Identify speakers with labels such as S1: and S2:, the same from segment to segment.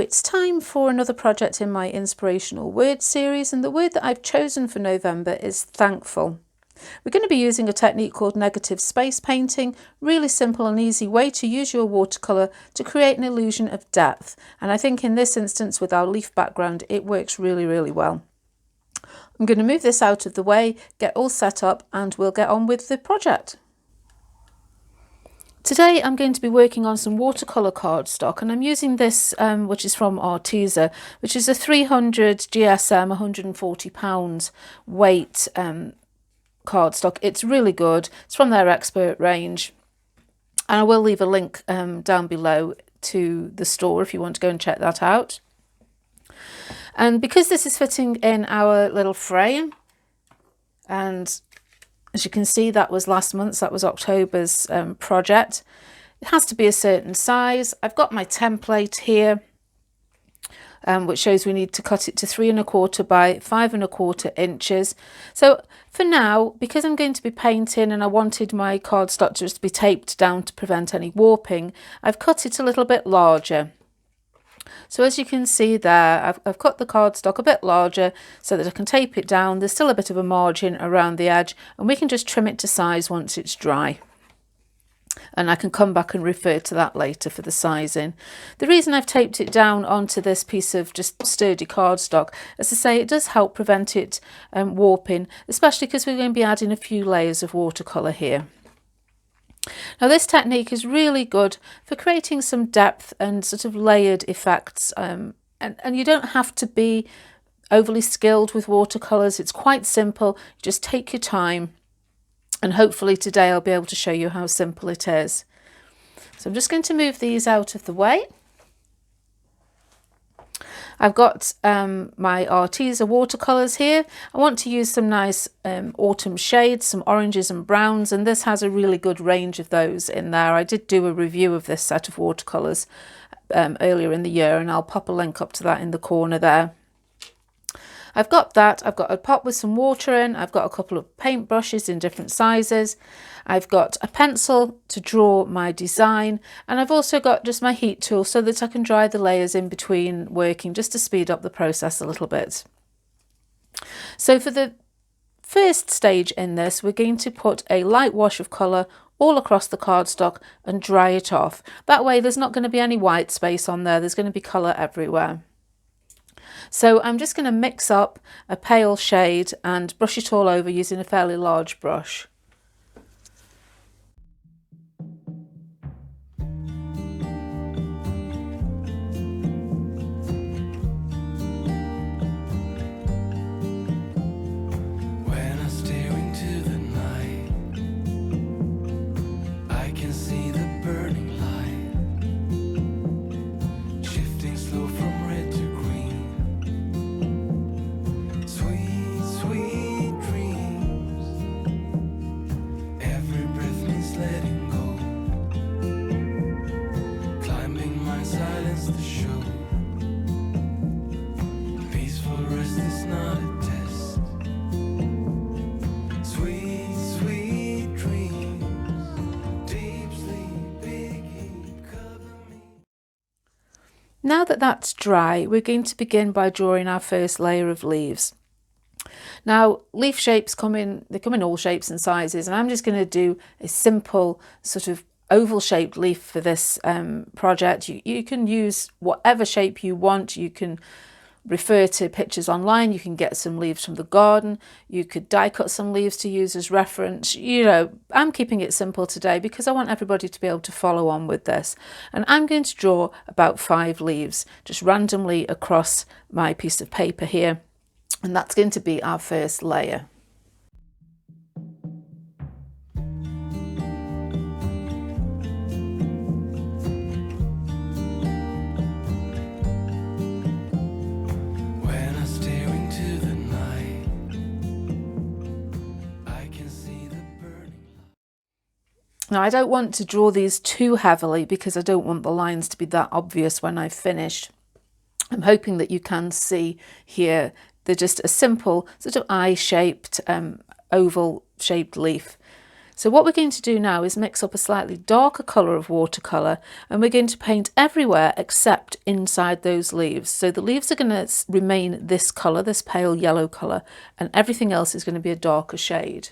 S1: it's time for another project in my Inspirational Words series, and the word that I've chosen for November is thankful. We're going to be using a technique called negative space painting, really simple and easy way to use your watercolour to create an illusion of depth. And I think in this instance with our leaf background, it works really, really well. I'm going to move this out of the way, get all set up, and we'll get on with the project. Today I'm going to be working on some watercolour cardstock, and I'm using this which is from Arteza, which is a 300 GSM 140 pounds weight cardstock. It's really good. It's from their expert range, and I will leave a link down below to the store if you want to go and check that out. And because this is fitting in our little frame, and as you can see, that was last month's, that was October's project. It has to be a certain size. I've got my template here, which shows we need to cut it to 3 1/4 by 5 1/4 inches. So for now, because I'm going to be painting and I wanted my cardstock to just be taped down to prevent any warping, I've cut it a little bit larger. So as you can see there, I've cut the cardstock a bit larger so that I can tape it down. There's still a bit of a margin around the edge, and we can just trim it to size once it's dry. And I can come back and refer to that later for the sizing. The reason I've taped it down onto this piece of just sturdy cardstock, as I say, it does help prevent it warping, especially because we're going to be adding a few layers of watercolour here. Now this technique is really good for creating some depth and sort of layered effects, and you don't have to be overly skilled with watercolours. It's quite simple. Just take your time, and hopefully today I'll be able to show you how simple it is. So I'm just going to move these out of the way. I've got my Arteza watercolours here. I want to use some nice autumn shades, some oranges and browns, and this has a really good range of those in there. I did do a review of this set of watercolours earlier in the year, and I'll pop a link up to that in the corner there. I've got that. I've got a pot with some water in. I've got a couple of paint brushes in different sizes. I've got a pencil to draw my design, and I've also got just my heat tool so that I can dry the layers in between working, just to speed up the process a little bit. So for the first stage in this, we're going to put a light wash of colour all across the cardstock and dry it off. That way there's not going to be any white space on there. There's going to be colour everywhere. So I'm just going to mix up a pale shade and brush it all over using a fairly large brush. Now that that's dry, we're going to begin by drawing our first layer of leaves. Now, leaf shapes come in all shapes and sizes, and I'm just going to do a simple sort of oval shaped leaf for this project. You can use whatever shape you want. You can refer to pictures online. You can get some leaves from the garden. You could die cut some leaves to use as reference. You know, I'm keeping it simple today because I want everybody to be able to follow on with this. And I'm going to draw about 5 leaves just randomly across my piece of paper here. And that's going to be our first layer. Now I don't want to draw these too heavily because I don't want the lines to be that obvious when I've finished. I'm hoping that you can see here they're just a simple sort of eye-shaped, oval-shaped leaf. So what we're going to do now is mix up a slightly darker colour of watercolour, and we're going to paint everywhere except inside those leaves. So the leaves are going to remain this colour, this pale yellow colour, and everything else is going to be a darker shade.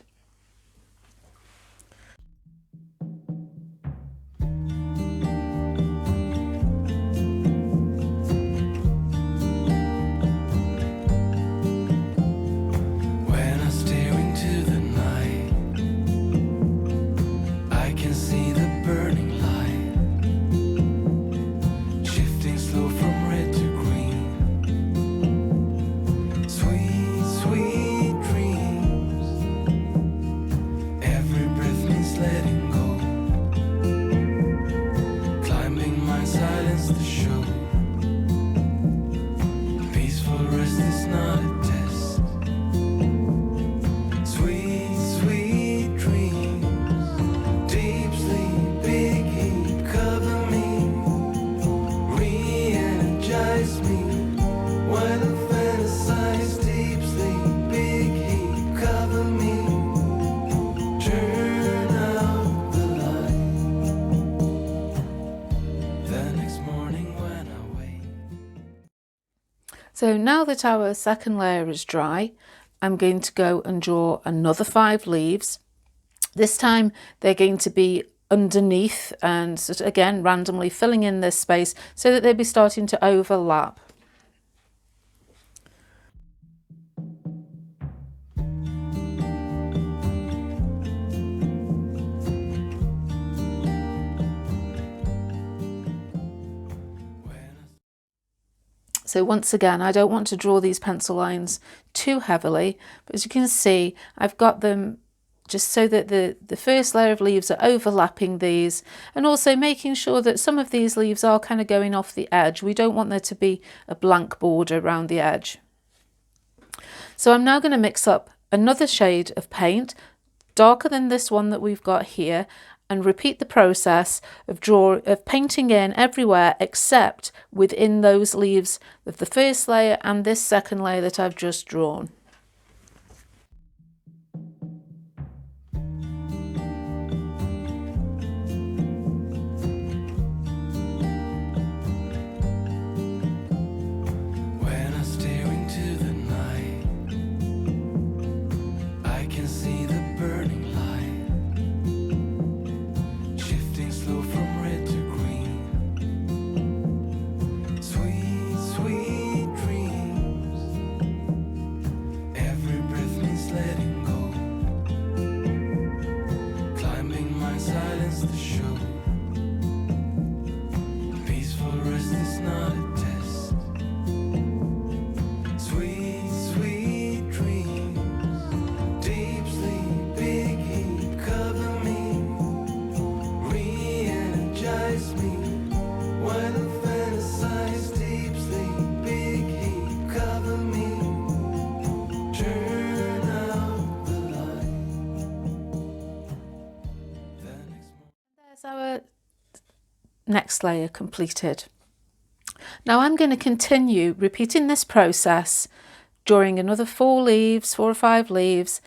S1: So now that our second layer is dry, I'm going to go and draw another 5 leaves. This time they're going to be underneath and sort of, again, randomly filling in this space so that they'll be starting to overlap. So once again, I don't want to draw these pencil lines too heavily, but as you can see, I've got them just so that the first layer of leaves are overlapping these, and also making sure that some of these leaves are kind of going off the edge. We don't want there to be a blank border around the edge. So I'm now going to mix up another shade of paint, darker than this one that we've got here, and repeat the process of painting in everywhere except within those leaves of the first layer and this second layer that I've just drawn. Our next layer completed. Now I'm going to continue repeating this process, drawing another 4 or 5 leaves,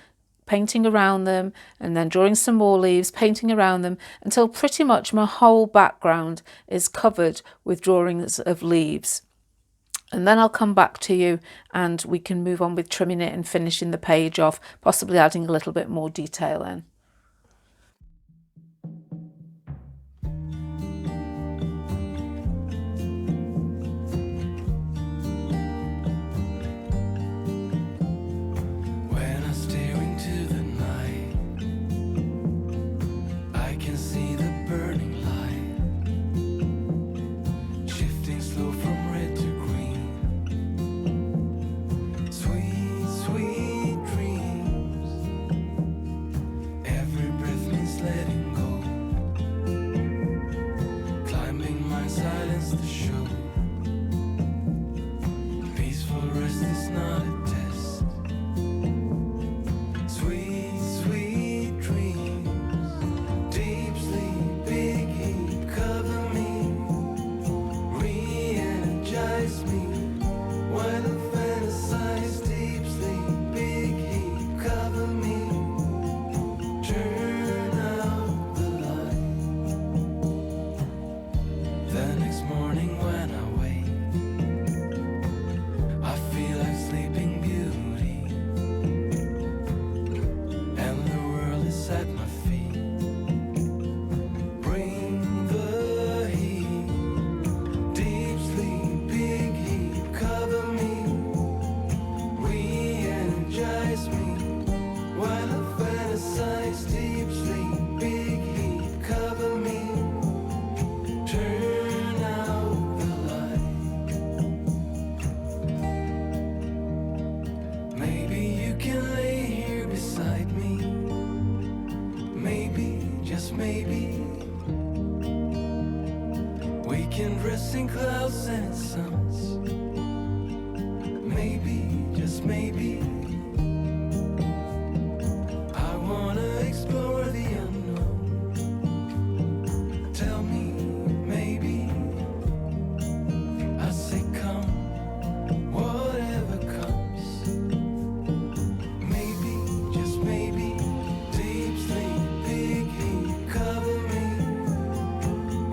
S1: painting around them, and then drawing some more leaves, painting around them, until pretty much my whole background is covered with drawings of leaves. And then I'll come back to you and we can move on with trimming it and finishing the page off, possibly adding a little bit more detail in.
S2: maybe we can rest in clouds and suns. Maybe, just maybe, I wanna explore the unknown. Tell me, maybe, I say come, whatever comes. Maybe, just maybe, deep sleep, big heat, cover me,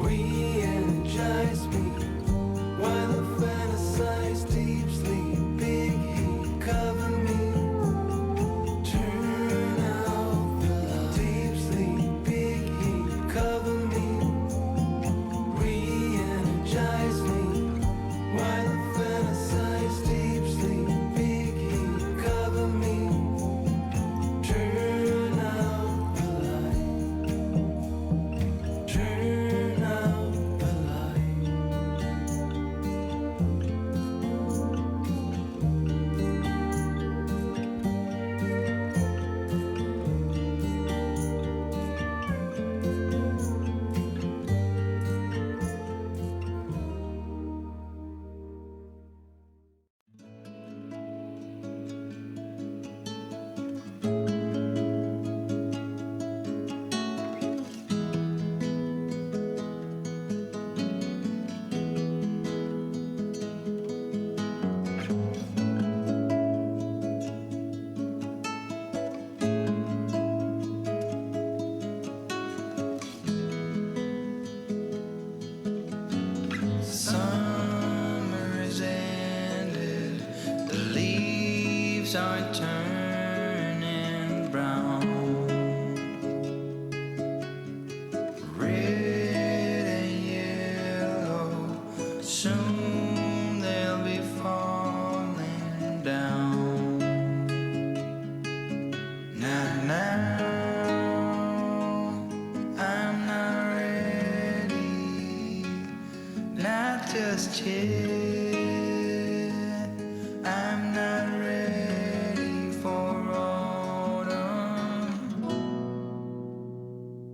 S2: re-energize me, while I fantasize. Deep sleep, big heat, cover me, turn out the light. Deep sleep, big heat, cover me, re-energize me, while I fantasize. Deep sleep, big heat, cover me, turn out the light. Turn out the light. Summer is ended, the leaves are turning brown. Red and yellow, soon they'll be falling down. Now, I'm not ready, not just yet. I'm not ready for autumn.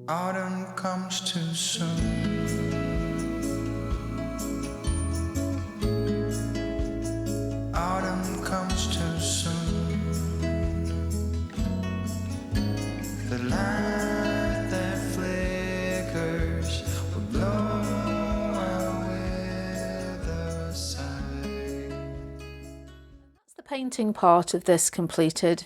S2: Autumn comes too soon. Autumn comes too soon. The light that flickers will blow away the side.
S1: That's the painting part of this completed.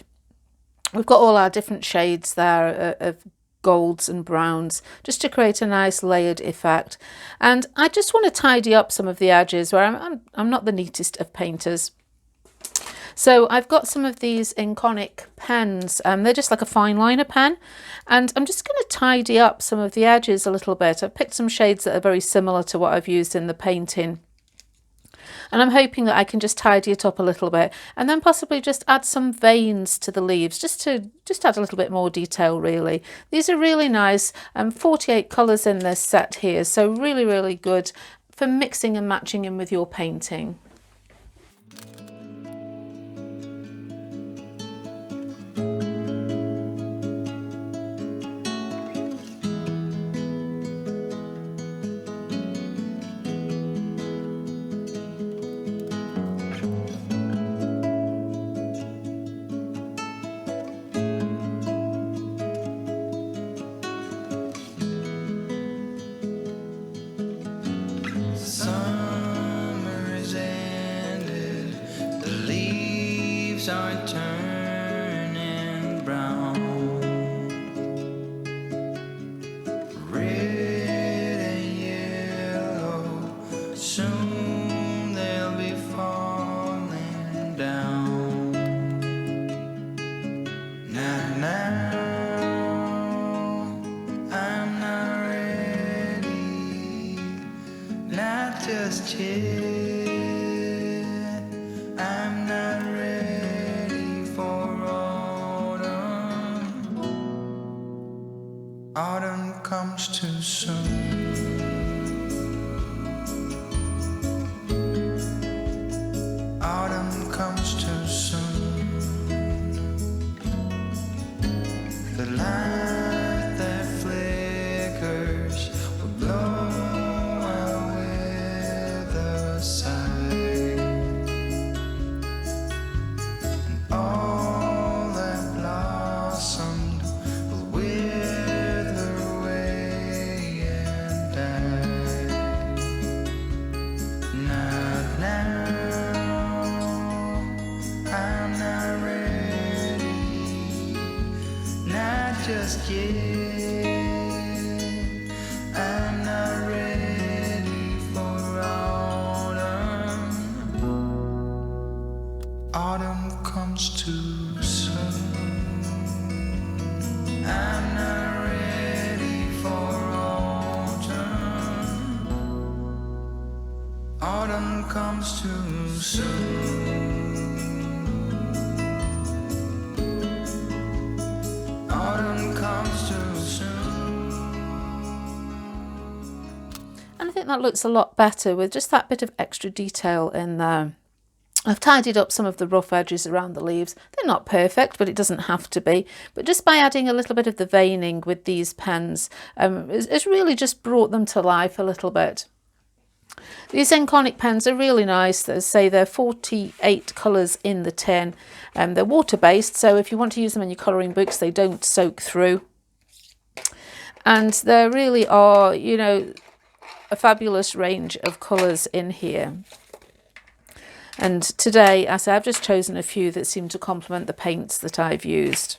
S1: We've got all our different shades there of golds and browns, just to create a nice layered effect. And I just want to tidy up some of the edges where I'm not the neatest of painters. So I've got some of these Inconic pens. They're just like a fine liner pen, and I'm just going to tidy up some of the edges a little bit. I've picked some shades that are very similar to what I've used in the painting, and I'm hoping that I can just tidy it up a little bit, and then possibly just add some veins to the leaves, just add a little bit more detail really. These are really nice, 48 colours in this set here, so really, really good for mixing and matching in with your painting.
S2: Summer is ended, the leaves are turning brown. Red and yellow, soon they'll be falling down. Now, I'm not ready, not just yet. I'm not ready for autumn. Autumn comes too soon. Autumn comes too soon. The light that flickers just yet. I'm not ready for autumn. Autumn comes too soon. I'm not ready for autumn. Autumn comes too soon. Autumn comes too soon.
S1: And I think that looks a lot better with just that bit of extra detail in there. I've tidied up some of the rough edges around the leaves. They're not perfect, but it doesn't have to be. But just by adding a little bit of the veining with these pens, it's really just brought them to life a little bit. These Iconic pens are really nice. As I say, they're 48 colours in the tin. They're water-based, so if you want to use them in your colouring books, they don't soak through. And there really are, you know, a fabulous range of colours in here. And today, as I've just chosen a few that seem to complement the paints that I've used.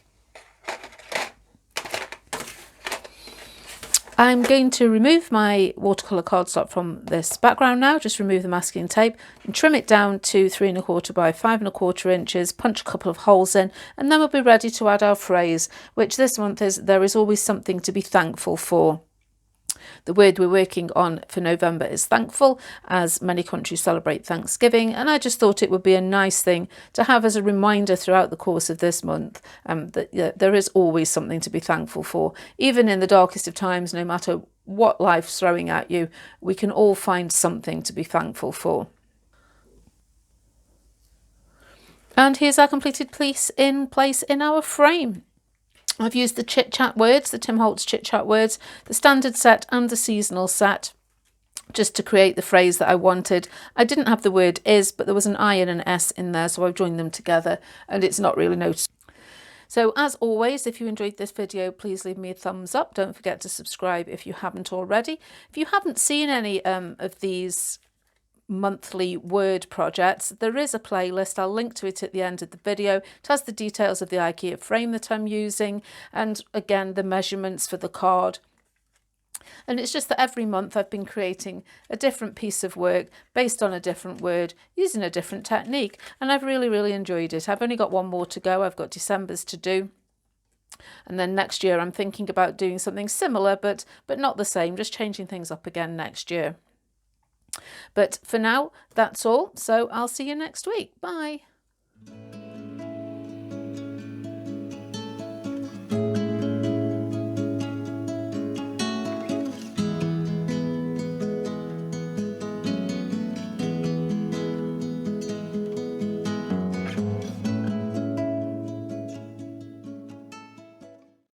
S1: I'm going to remove my watercolour cardstock from this background now, just remove the masking tape and trim it down to 3¼ by 5¼ inches, punch a couple of holes in, and then we'll be ready to add our phrase, which this month is, there is always something to be thankful for. The word we're working on for November is thankful, as many countries celebrate Thanksgiving, and I just thought it would be a nice thing to have as a reminder throughout the course of this month that there is always something to be thankful for. Even in the darkest of times, no matter what life's throwing at you, we can all find something to be thankful for. And here's our completed piece in place in our frame. I've used the Chit Chat words, the Tim Holtz Chit Chat words, the standard set and the seasonal set, just to create the phrase that I wanted. I didn't have the word is, but there was an I and an S in there, so I've joined them together and it's not really noticeable. So as always, if you enjoyed this video, please leave me a thumbs up. Don't forget to subscribe if you haven't already. If you haven't seen any of these monthly word projects, there is a playlist. I'll link to it at the end of the video. It has the details of the IKEA frame that I'm using, and again the measurements for the card. And it's just that every month I've been creating a different piece of work based on a different word using a different technique, and I've really enjoyed it. I've only got one more to go. I've got December's to do. And then next year I'm thinking about doing something similar, but not the same, just changing things up again next year. But for now, that's all. So I'll see you next week. Bye.